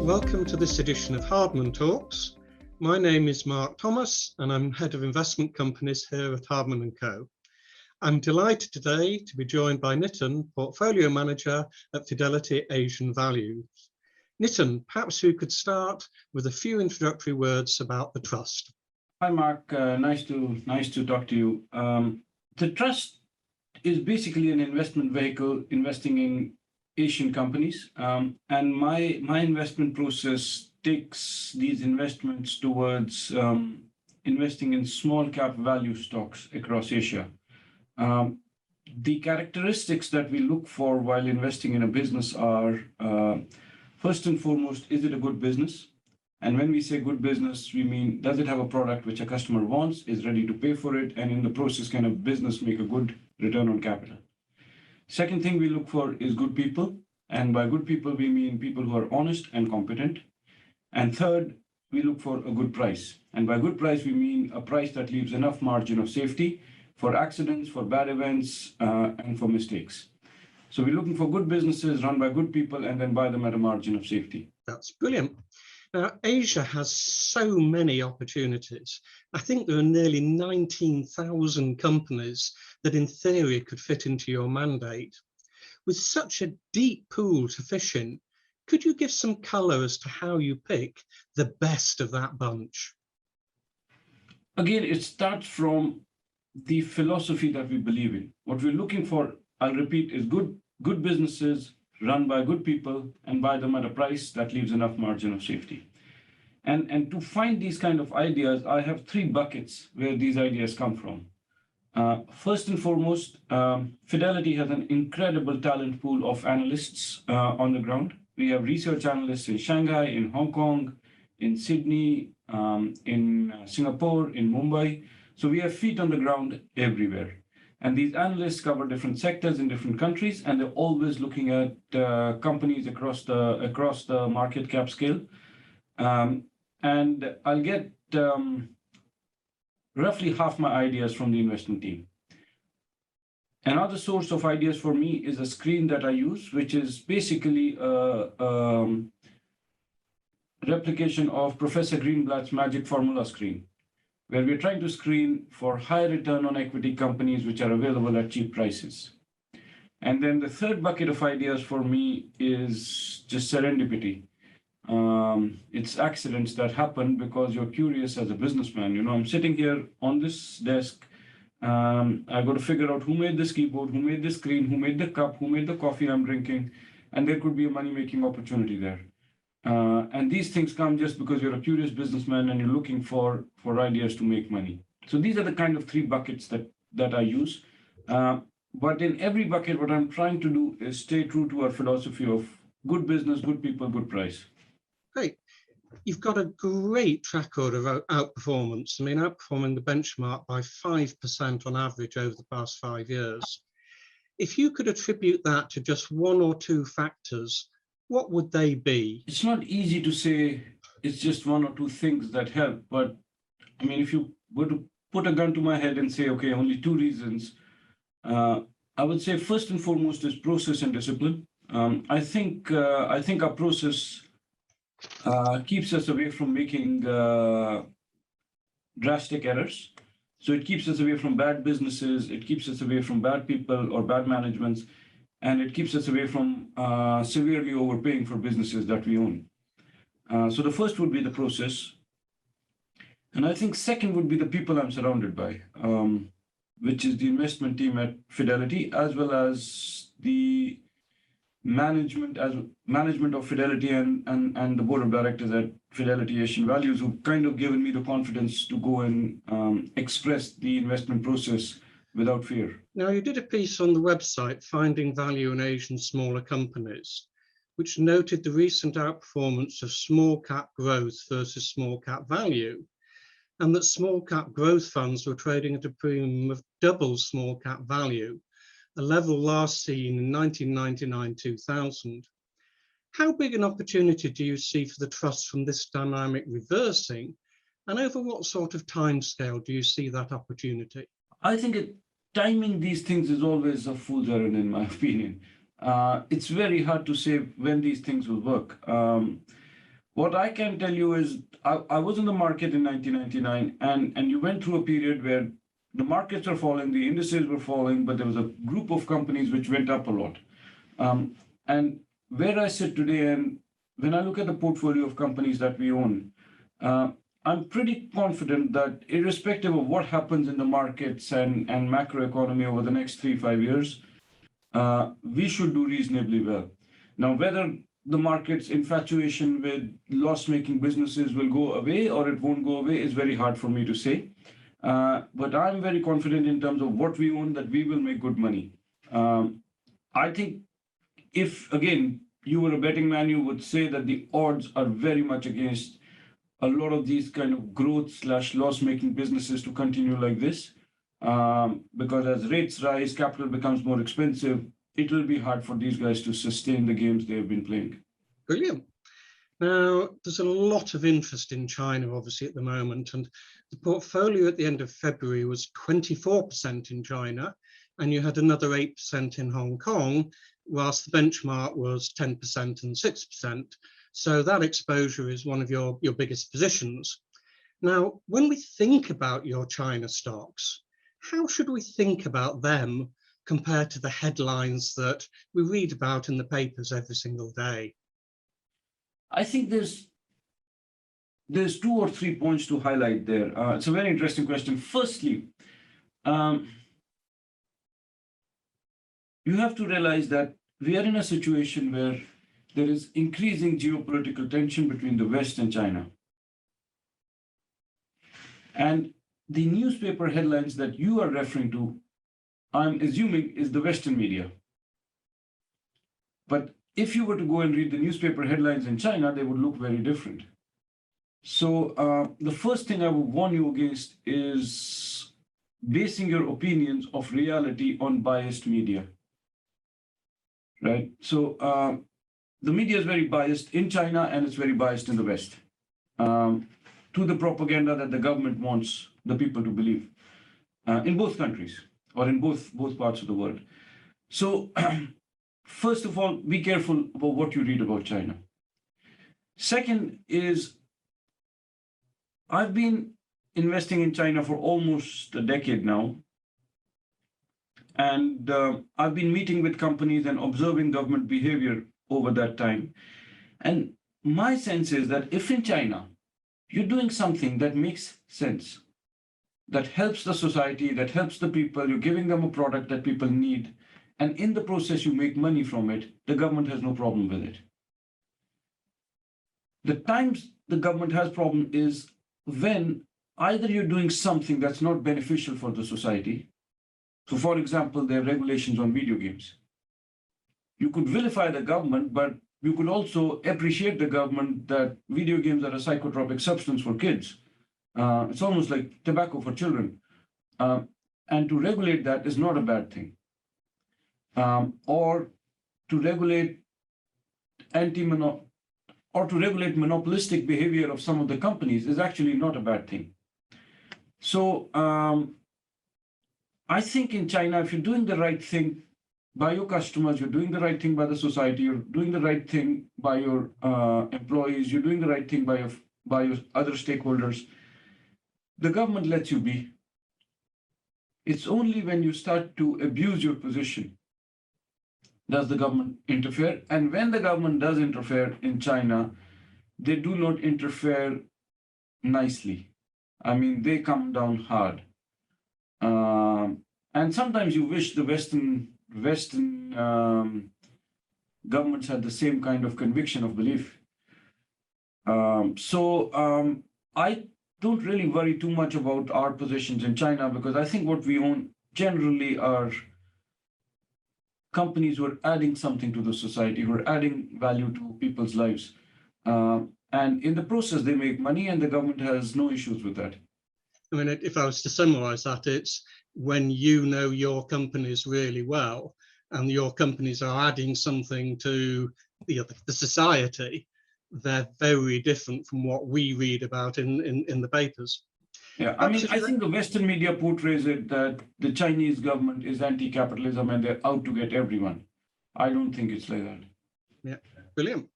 Welcome to this edition of Hardman Talks. My name is Mark Thomas and I'm Head of Investment Companies here at Hardman Co. I'm delighted today to be joined by Nitin, Portfolio Manager at Fidelity Asian Values. Nitin, perhaps you could start with a few introductory words about the trust. Hi, Mark. Nice to talk to you. The trust is basically an investment vehicle investing in Asian companies, and my investment process takes these investments towards investing in small cap value stocks across Asia. The characteristics that we look for while investing in a business are, first and foremost, is it a good business? And when we say good business, we mean, does it have a product which a customer wants, is ready to pay for it, and in the process, can a business make a good return on capital? Second thing we look for is good people. And by good people, we mean people who are honest and competent. And third, we look for a good price. And by good price, we mean a price that leaves enough margin of safety for accidents, for bad events, and for mistakes. So we're looking for good businesses run by good people and then buy them at a margin of safety. That's brilliant. Now, Asia has so many opportunities. I think there are nearly 19,000 companies that in theory could fit into your mandate. With such a deep pool to fish in, could you give some color as to how you pick the best of that bunch? Again, it starts from the philosophy that we believe in. What we're looking for, I'll repeat, is good businesses run by good people and buy them at a price that leaves enough margin of safety. And to find these kind of ideas, I have three buckets where these ideas come from. First and foremost, Fidelity has an incredible talent pool of analysts on the ground. We have research analysts in Shanghai, in Hong Kong, in Sydney, in Singapore, in Mumbai. So we have feet on the ground everywhere. And these analysts cover different sectors in different countries, and they're always looking at companies across the market cap scale. And I'll get roughly half my ideas from the investment team. Another source of ideas for me is a screen that I use, which is basically a replication of Professor Greenblatt's magic formula screen, where we're trying to screen for high return on equity companies which are available at cheap prices. And then the third bucket of ideas for me is just serendipity. It's accidents that happen because you're curious as a businessman. You know, I'm sitting here on this desk. I got to figure out who made this keyboard, who made this screen, who made the cup, who made the coffee I'm drinking, and there could be a money-making opportunity there. And these things come just because you're a curious businessman and you're looking for ideas to make money. So these are the kind of three buckets that I use. But in every bucket, what I'm trying to do is stay true to our philosophy of good business, good people, good price. Great. You've got a great track record of outperformance. I mean, outperforming the benchmark by 5% on average over the past 5 years. If you could attribute that to just one or two factors, what would they be? It's not easy to say it's just one or two things that help, but I mean, if you were to put a gun to my head and say, okay, only two reasons, I would say first and foremost is process and discipline. I think our process keeps us away from making drastic errors. So it keeps us away from bad businesses, it keeps us away from bad people or bad managements, and it keeps us away from severely overpaying for businesses that we own. So the first would be the process. And I think second would be the people I'm surrounded by, which is the investment team at Fidelity, as well as the management of Fidelity and the board of directors at Fidelity Asian Values, who kind of given me the confidence to go and express the investment process without fear. Now, you did a piece on the website, Finding Value in Asian Smaller Companies, which noted the recent outperformance of small cap growth versus small cap value, and that small cap growth funds were trading at a premium of double small cap value, a level last seen in 1999-2000. How big an opportunity do you see for the trust from this dynamic reversing, and over what sort of timescale do you see that opportunity? I think timing these things is always a fool's errand, in my opinion. It's very hard to say when these things will work. What I can tell you is I was in the market in 1999, and you went through a period where the markets were falling, the indices were falling, but there was a group of companies which went up a lot. And where I sit today, and when I look at the portfolio of companies that we own, I'm pretty confident that irrespective of what happens in the markets and macroeconomy over the next 3-5 years, we should do reasonably well. Now, whether the market's infatuation with loss-making businesses will go away or it won't go away is very hard for me to say. But I'm very confident in terms of what we own that we will make good money. I think if, again, you were a betting man, you would say that the odds are very much against a lot of these kind of growth/loss-making businesses to continue like this. Because as rates rise, capital becomes more expensive, it will be hard for these guys to sustain the games they have been playing. Brilliant. Now, there's a lot of interest in China, obviously, at the moment, and the portfolio at the end of February was 24% in China, and you had another 8% in Hong Kong, whilst the benchmark was 10% and 6%. So that exposure is one of your biggest positions. Now, when we think about your China stocks, how should we think about them compared to the headlines that we read about in the papers every single day? I think there's 2 or 3 points to highlight there. It's a very interesting question. Firstly, you have to realize that we are in a situation where there is increasing geopolitical tension between the West and China. And the newspaper headlines that you are referring to, I'm assuming, is the Western media. But if you were to go and read the newspaper headlines in China, they would look very different. So the first thing I would warn you against is basing your opinions of reality on biased media. Right? So the media is very biased in China and it's very biased in the West to the propaganda that the government wants the people to believe in both countries or in both parts of the world. So first of all, be careful about what you read about China. Second is, I've been investing in China for almost a decade now. And I've been meeting with companies and observing government behavior over that time. And my sense is that if in China, you're doing something that makes sense, that helps the society, that helps the people, you're giving them a product that people need, and in the process you make money from it, the government has no problem with it. The times the government has problem is when either you're doing something that's not beneficial for the society. So for example, there are regulations on video games. You could vilify the government, but you could also appreciate the government that video games are a psychotropic substance for kids. It's almost like tobacco for children. And to regulate that is not a bad thing. Or to regulate monopolistic behavior of some of the companies is actually not a bad thing. So I think in China, if you're doing the right thing by your customers, you're doing the right thing by the society, you're doing the right thing by your employees, you're doing the right thing by your other stakeholders, the government lets you be. It's only when you start to abuse your position does the government interfere. And when the government does interfere in China, they do not interfere nicely. I mean, they come down hard. And sometimes you wish the Western governments had the same kind of conviction of belief. So I don't really worry too much about our positions in China, because I think what we own generally are companies who are adding something to the society, who are adding value to people's lives. And in the process, they make money and the government has no issues with that. I mean, if I was to summarize that, it's when you know your companies really well and your companies are adding something to the society, they're very different from what we read about in the papers. Yeah, I mean, I think the Western media portrays it that the Chinese government is anti-capitalism and they're out to get everyone. I don't think it's like that. Yeah, brilliant.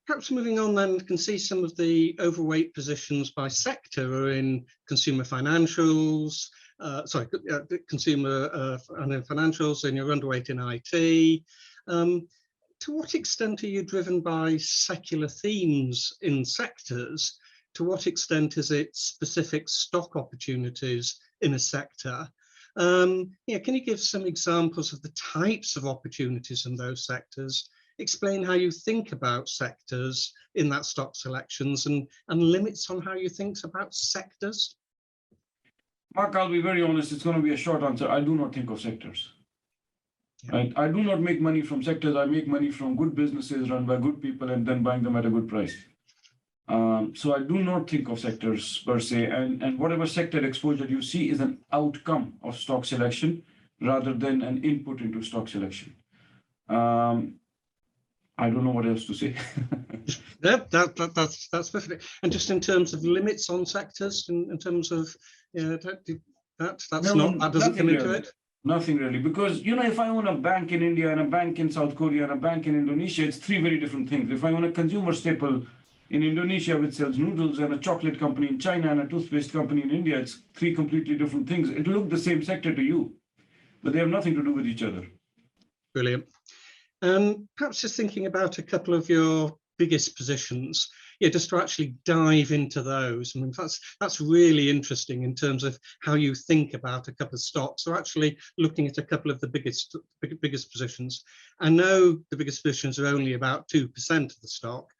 Perhaps moving on then, you can see some of the overweight positions by sector are in consumer financials, consumer and in financials, and you're underweight in IT. To what extent are you driven by secular themes in sectors? To what extent is it specific stock opportunities in a sector? Can you give some examples of the types of opportunities in those sectors? Explain how you think about sectors in that stock selections and limits on how you think about sectors. Mark, I'll be very honest, it's going to be a short answer. I do not think of sectors. Yeah. Right? I do not make money from sectors. I make money from good businesses run by good people and then buying them at a good price. So I do not think of sectors per se, and whatever sector exposure you see is an outcome of stock selection rather than an input into stock selection. I don't know what else to say. That's perfect. And just in terms of limits on sectors, in terms of that doesn't come into it. Nothing really, because if I own a bank in India and a bank in South Korea and a bank in Indonesia, it's three very different things. If I own a consumer staple in Indonesia which sells noodles and a chocolate company in China and a toothpaste company in India, it's three completely different things. It'll look the same sector to you, but they have nothing to do with each other. Brilliant. Perhaps just thinking about a couple of your biggest positions, just to actually dive into those. I mean, that's really interesting in terms of how you think about a couple of stocks, or actually looking at a couple of the biggest positions. I know the biggest positions are only about 2% of the stock,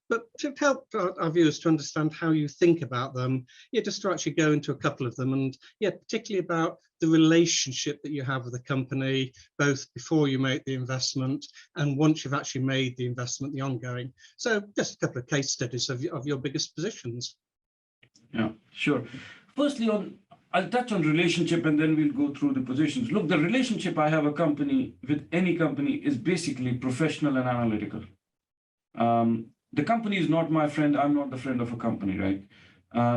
but to help our viewers to understand how you think about them, just to actually go into a couple of them, and particularly about the relationship that you have with the company, both before you make the investment and once you've actually made the investment, the ongoing. So just a couple of case studies of your biggest positions. Yeah, sure. Firstly, I'll touch on relationship and then we'll go through the positions. Look, the relationship I have with any company is basically professional and analytical. The company is not my friend. I'm not the friend of a company, right?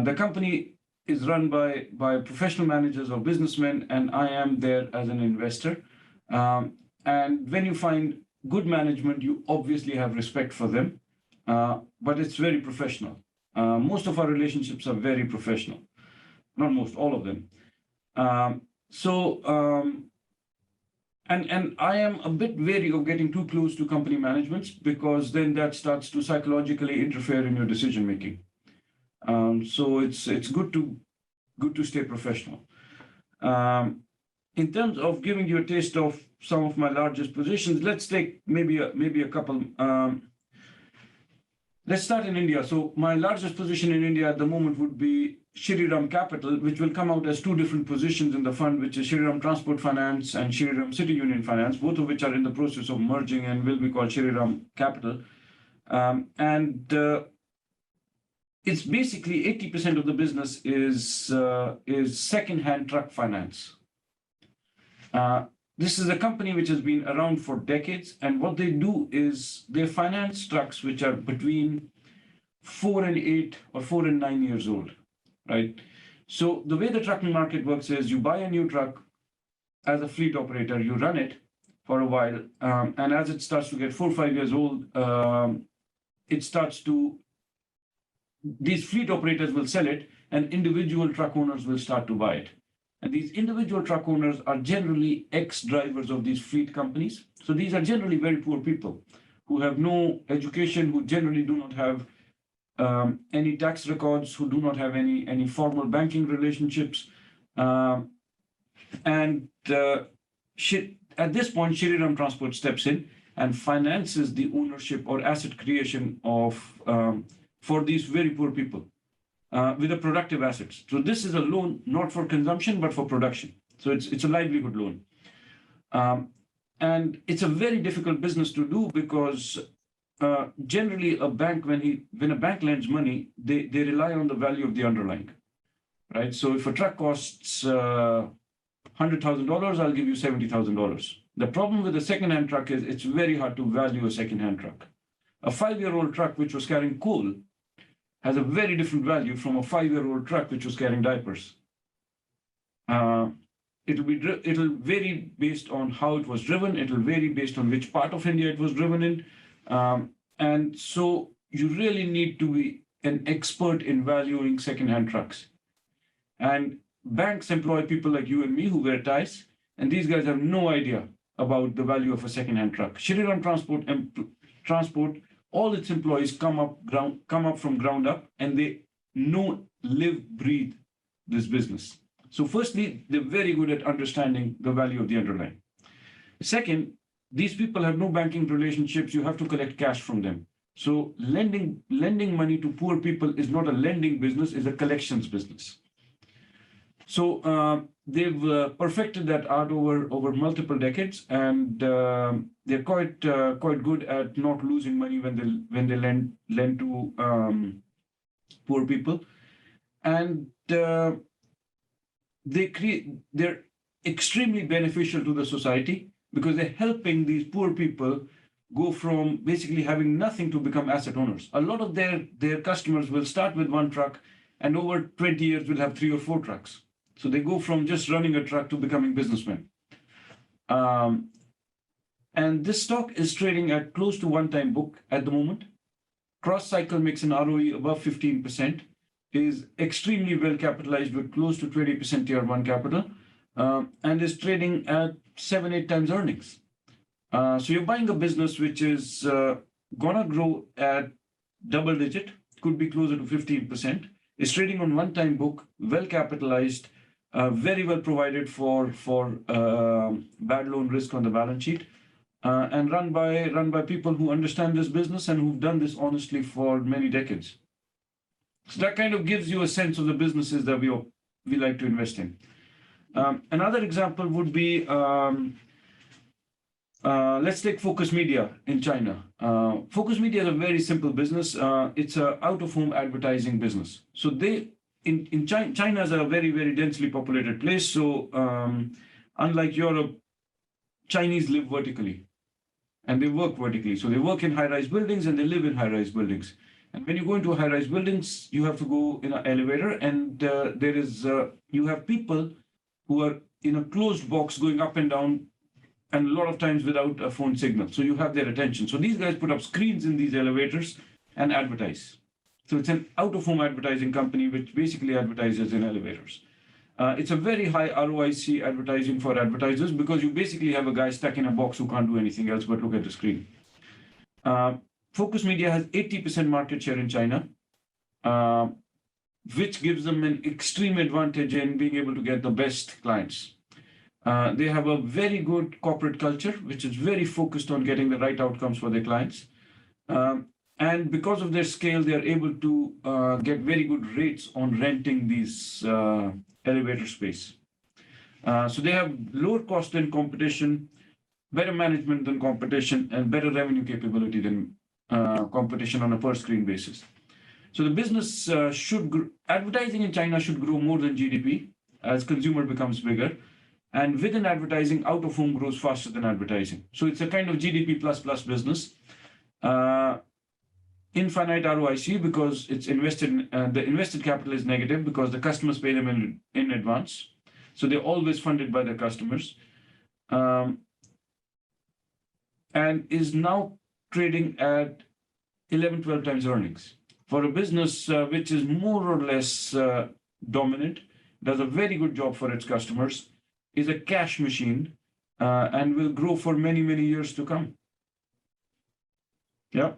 The company is run by professional managers or businessmen, and I am there as an investor. And when you find good management, you obviously have respect for them, but it's very professional. Most of our relationships are very professional. Not most, all of them. And I am a bit wary of getting too close to company managements, because then that starts to psychologically interfere in your decision making. So it's good to stay professional. In terms of giving you a taste of some of my largest positions, let's take maybe a couple. Let's start in India. So my largest position in India at the moment would be Shriram Capital, which will come out as two different positions in the fund, which is Shriram Transport Finance and Shriram City Union Finance, both of which are in the process of merging and will be called Shriram Capital. It's basically 80% of the business is second-hand truck finance. This is a company which has been around for decades, and what they do is they finance trucks which are between 4 and 8 or 4 and 9 years old, right? So the way the trucking market works is you buy a new truck as a fleet operator, you run it for a while, and as it starts to get 4 or 5 years old, these fleet operators will sell it, and individual truck owners will start to buy it. And these individual truck owners are generally ex-drivers of these fleet companies. So these are generally very poor people who have no education, who generally do not have any tax records, who do not have any formal banking relationships. At this point, Shriram Transport steps in and finances the ownership or asset creation for these very poor people. With the productive assets. So this is a loan not for consumption, but for production. So it's a livelihood loan. And it's a very difficult business to do, because generally a bank, when a bank lends money, they rely on the value of the underlying, right? So if a truck costs $100,000, I'll give you $70,000. The problem with a second-hand truck is it's very hard to value a second-hand truck. A 5-year-old truck which was carrying coal has a very different value from a 5-year-old truck which was carrying diapers. It'll vary based on how it was driven. It'll vary based on which part of India it was driven in. And so you really need to be an expert in valuing second-hand trucks. And banks employ people like you and me who wear ties, and these guys have no idea about the value of a second-hand truck. Shriram Transport, all its employees come up from ground up, and they live, breathe this business. So firstly, they're very good at understanding the value of the underlying. Second, these people have no banking relationships. You have to collect cash from them. So lending money to poor people is not a lending business, it's a collections business. So they've perfected that art over multiple decades, and they're quite good at not losing money when they lend to poor people, and they're extremely beneficial to the society because they're helping these poor people go from basically having nothing to become asset owners. A lot of their customers will start with one truck, and over 20 years will have 3 or 4 trucks. So they go from just running a truck to becoming businessmen. And this stock is trading at close to one-time book at the moment. Cross-cycle makes an ROE above 15%, is extremely well capitalized with close to 20% Tier 1 capital, and is trading at 7-8 times earnings. So you're buying a business which is gonna grow at double digit, could be closer to 15%, is trading on one-time book, well capitalized, very well provided for bad loan risk on the balance sheet, and run by people who understand this business and who've done this honestly for many decades. So that kind of gives you a sense of the businesses that we like to invest in. Another example would be, let's take Focus Media in China. Focus Media is a very simple business. It's an out-of-home advertising business. So China is a very, very densely populated place. So unlike Europe, Chinese live vertically and they work vertically. So they work in high-rise buildings and they live in high-rise buildings. And when you go into high-rise buildings, you have to go in an elevator, and you have people who are in a closed box going up and down, and a lot of times without a phone signal. So you have their attention. So these guys put up screens in these elevators and advertise. So it's an out-of-home advertising company which basically advertises in elevators. It's a very high ROIC advertising for advertisers because you basically have a guy stuck in a box who can't do anything else but look at the screen. Focus Media has 80% market share in China, which gives them an extreme advantage in being able to get the best clients. They have a very good corporate culture, which is very focused on getting the right outcomes for their clients. And because of their scale, they are able to get very good rates on renting these elevator space. So they have lower cost than competition, better management than competition, and better revenue capability than competition on a per screen basis. So the business advertising in China should grow more than GDP as consumer becomes bigger. And within advertising, out of home grows faster than advertising. So it's a kind of GDP plus business. Infinite ROIC because it's invested, the invested capital is negative because the customers pay them in advance. So they're always funded by their customers. And is now trading at 11-12 times earnings. For a business which is more or less dominant, does a very good job for its customers, is a cash machine, and will grow for many, many years to come. Yeah,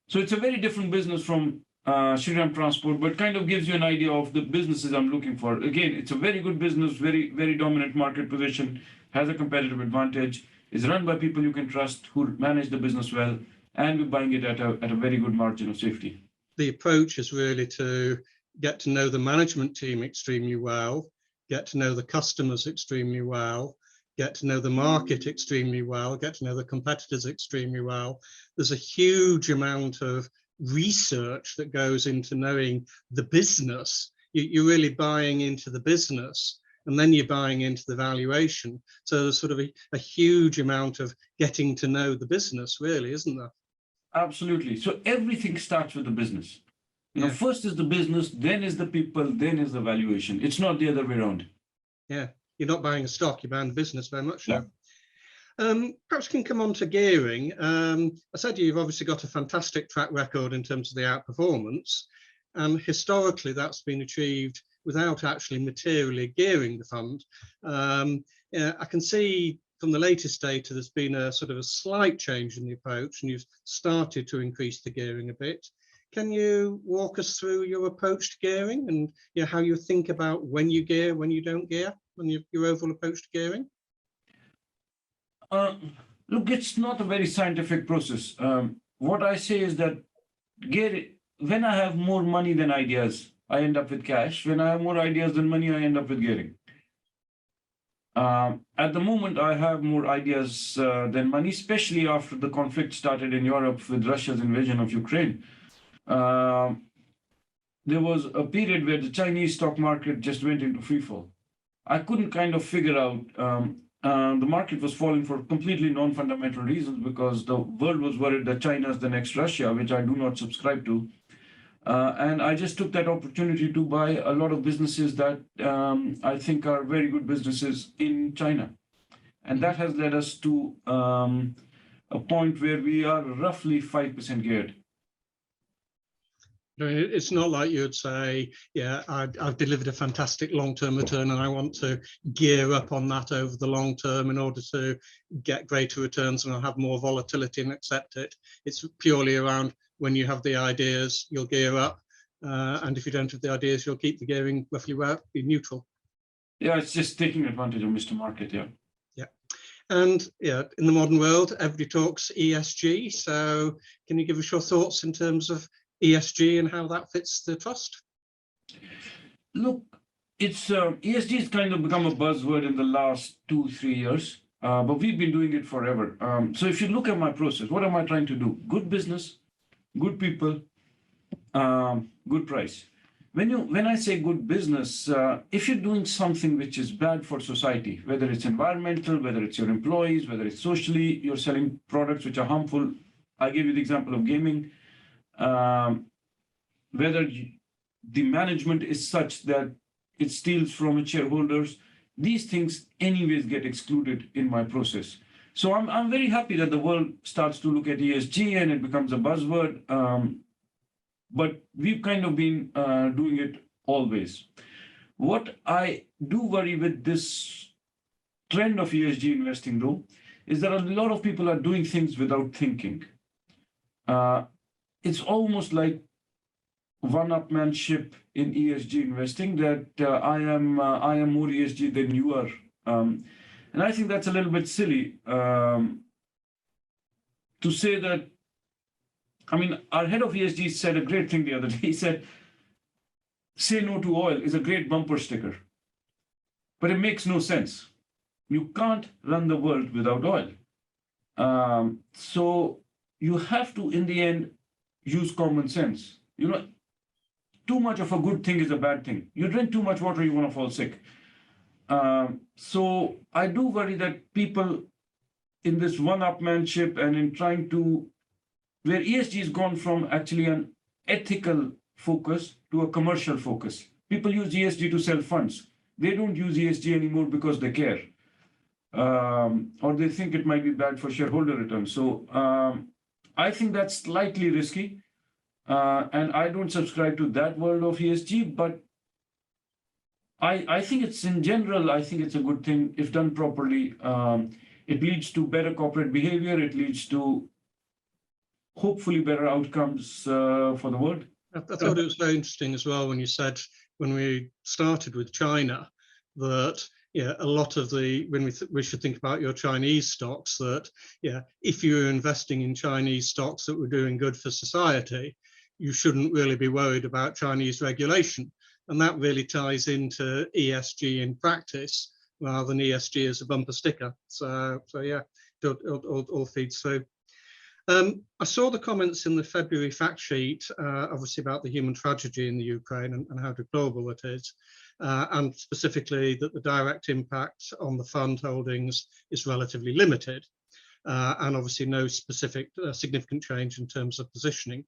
so it's a very different business from Shriram Transport, but kind of gives you an idea of the businesses I'm looking for. Again, it's a very good business, very, very dominant market position, has a competitive advantage, is run by people you can trust who manage the business well, and we're buying it at a very good margin of safety. The approach is really to get to know the management team extremely well, get to know the customers extremely well, get to know the market extremely well, get to know the competitors extremely well. There's a huge amount of research that goes into knowing the business. You're really buying into the business, and then you're buying into the valuation. So there's sort of a huge amount of getting to know the business, really, isn't there? Absolutely. So everything starts with the business. You know, first is the business, then is the people, then is the valuation. It's not the other way around. Yeah, you're not buying a stock, you're buying the business very much so. Perhaps we can come on to gearing. I said you've obviously got a fantastic track record in terms of the outperformance, and historically that's been achieved without actually materially gearing the fund. Yeah, I can see from the latest data there's been a sort of a slight change in the approach, and you've started to increase the gearing a bit. Can you walk us through your approach to gearing and how you think about when you gear, when you don't gear, and your overall approach to gearing? Look, it's not a very scientific process. What I say is that when I have more money than ideas, I end up with cash. When I have more ideas than money, I end up with gearing. At the moment, I have more ideas than money, especially after the conflict started in Europe with Russia's invasion of Ukraine. There was a period where the Chinese stock market just went into free fall. I couldn't kind of figure out the market was falling for completely non-fundamental reasons because the world was worried that China is the next Russia, which I do not subscribe to. And I just took that opportunity to buy a lot of businesses that I think are very good businesses in China. And that has led us to a point where we are roughly 5% geared. It's not like you'd say, yeah, I've delivered a fantastic long-term return and I want to gear up on that over the long term in order to get greater returns and I'll have more volatility and accept it. It's purely around when you have the ideas, you'll gear up. And if you don't have the ideas, you'll keep the gearing roughly where be neutral. Yeah, it's just taking advantage of Mr. Market, yeah. Yeah. And yeah, in the modern world, everybody talks ESG. So can you give us your thoughts in terms of ESG and how that fits the trust? Look, it's ESG has kind of become a buzzword in the last 2-3 years, but we've been doing it forever. So if you look at my process, what am I trying to do? Good business, good people, good price. When I say good business, if you're doing something which is bad for society, whether it's environmental, whether it's your employees, whether it's socially, you're selling products which are harmful. I gave you the example of gaming. Whether the management is such that it steals from its shareholders, these things anyways get excluded in my process. So I'm very happy that the world starts to look at ESG and it becomes a buzzword, but we've kind of been doing it always. What I do worry with this trend of ESG investing though, is that a lot of people are doing things without thinking. It's almost like one-upmanship in ESG investing that I am more ESG than you are, and I think that's a little bit silly to say that. I mean, our head of ESG said a great thing the other day. He said, "Say no to oil" is a great bumper sticker, but it makes no sense. You can't run the world without oil, so you have to, in the end, use common sense. Too much of a good thing is a bad thing. You drink too much water, you want to fall sick. So I do worry that people in this one-upmanship and in trying to, where ESG has gone from actually an ethical focus to a commercial focus. People use ESG to sell funds. They don't use ESG anymore because they care, or they think it might be bad for shareholder returns. So I think that's slightly risky. And I don't subscribe to that world of ESG, but I think it's in general, I think it's a good thing if done properly. It leads to better corporate behavior. It leads to hopefully better outcomes for the world. I thought it was very interesting as well when you said, when we started with China, that a lot of when we should think about your Chinese stocks, that if you're investing in Chinese stocks that were doing good for society, you shouldn't really be worried about Chinese regulation. And that really ties into ESG in practice rather than ESG as a bumper sticker. So yeah, it all feeds through. I saw the comments in the February fact sheet, obviously about the human tragedy in the Ukraine and how deplorable it is, and specifically that the direct impact on the fund holdings is relatively limited, and obviously no specific significant change in terms of positioning.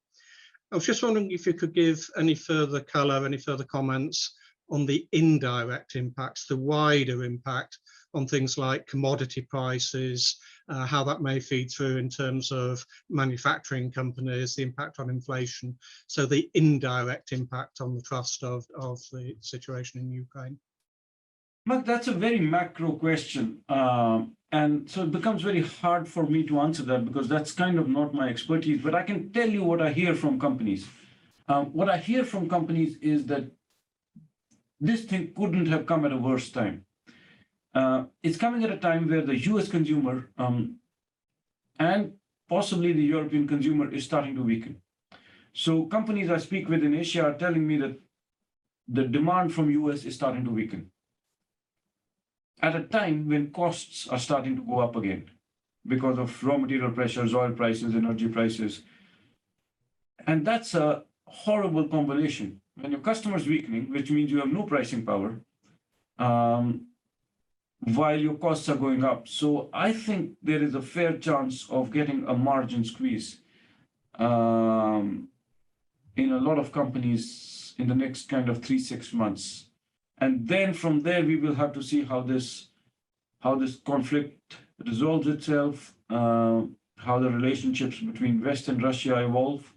I was just wondering if you could give any further colour, any further comments on the indirect impacts, the wider impact on things like commodity prices, how that may feed through in terms of manufacturing companies, the impact on inflation, so the indirect impact on the trust of the situation in Ukraine? Mark, that's a very macro question. And so it becomes very hard for me to answer that because that's kind of not my expertise, but I can tell you what I hear from companies. What I hear from companies is that this thing couldn't have come at a worse time. It's coming at a time where the US consumer and possibly the European consumer is starting to weaken. So companies I speak with in Asia are telling me that the demand from US is starting to weaken at a time when costs are starting to go up again because of raw material pressures, oil prices, energy prices. And that's a horrible combination. When your customer is weakening, which means you have no pricing power, while your costs are going up. So I think there is a fair chance of getting a margin squeeze in a lot of companies in the next kind of 3-6 months. And then from there, we will have to see how this conflict resolves itself, how the relationships between West and Russia evolve.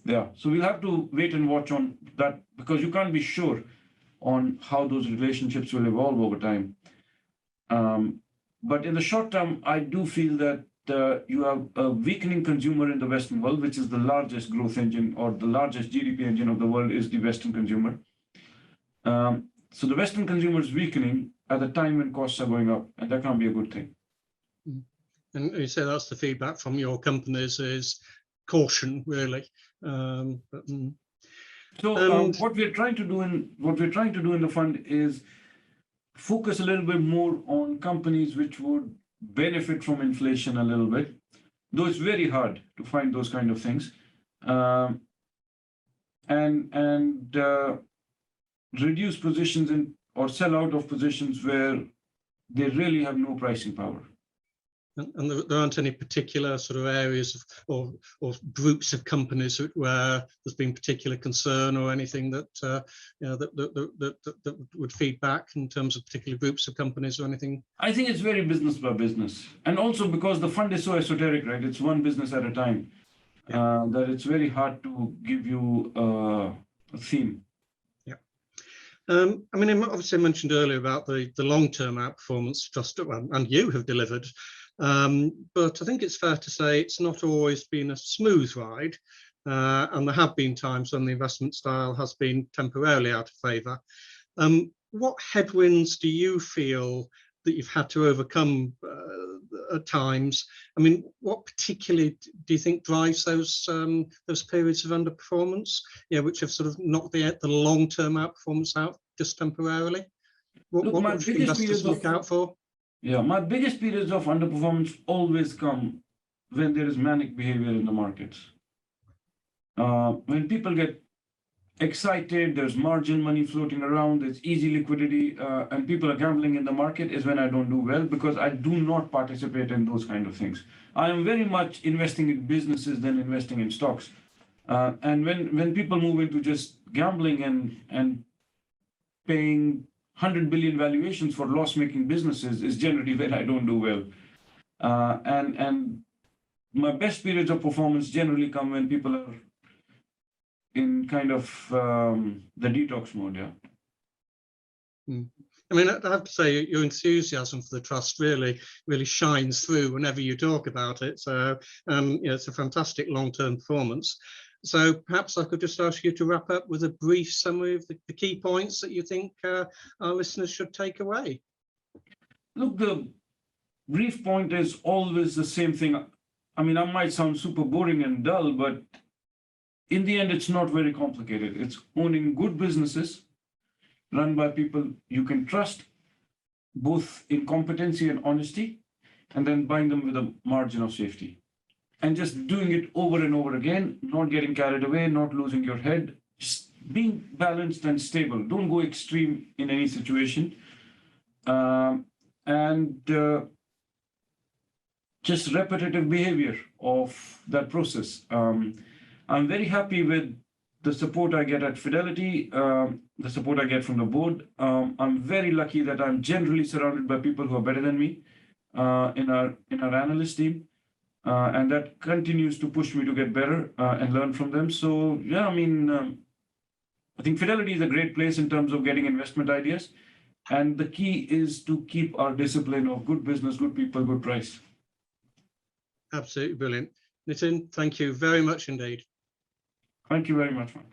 Yeah, so we'll have to wait and watch on that because you can't be sure on how those relationships will evolve over time. But in the short term, I do feel that you have a weakening consumer in the Western world, which is the largest growth engine or the largest GDP engine of the world is the Western consumer. So the Western consumer is weakening at a time when costs are going up, and that can't be a good thing. And you say that's the feedback from your companies is caution, really. What we're trying to do in the fund is focus a little bit more on companies which would benefit from inflation a little bit, though it's very hard to find those kind of things, and reduce positions or sell out of positions where they really have no pricing power. And there aren't any particular sort of areas or groups of companies where there's been particular concern or anything that that would feed back in terms of particular groups of companies or anything? I think it's very business by business, and also because the fund is so esoteric, right? It's one business at a time. That it's very hard to give you a theme. I mean, obviously I mentioned earlier about the long-term outperformance trust, and you have delivered. But I think it's fair to say it's not always been a smooth ride, and there have been times when the investment style has been temporarily out of favour. What headwinds do you feel that you've had to overcome at times? I mean, what particularly do you think drives those periods of underperformance, which have sort of knocked the long-term outperformance out just temporarily? What should investors look out for? Yeah, my biggest periods of underperformance always come when there is manic behavior in the markets. When people get excited, there's margin money floating around, there's easy liquidity, and people are gambling in the market is when I don't do well because I do not participate in those kind of things. I am very much investing in businesses than investing in stocks. And when people move into just gambling and paying 100 billion valuations for loss-making businesses is generally when I don't do well. And my best periods of performance generally come when people are in kind of the detox mode, I mean, I have to say your enthusiasm for the trust really shines through whenever you talk about it. So it's a fantastic long-term performance. So perhaps I could just ask you to wrap up with a brief summary of the key points that you think our listeners should take away. Look, the brief point is always the same thing. I mean, I might sound super boring and dull, but in the end, it's not very complicated. It's owning good businesses run by people you can trust, both in competency and honesty, and then buying them with a margin of safety. And just doing it over and over again, not getting carried away, not losing your head, just being balanced and stable. Don't go extreme in any situation. Just repetitive behavior of that process. I'm very happy with the support I get at Fidelity, the support I get from the board. I'm very lucky that I'm generally surrounded by people who are better than me in our analyst team, and that continues to push me to get better and learn from them. So yeah, I mean, I think Fidelity is a great place in terms of getting investment ideas, and the key is to keep our discipline of good business, good people, good price. Absolutely brilliant. Nitin, thank you very much indeed. Thank you very much, Mark.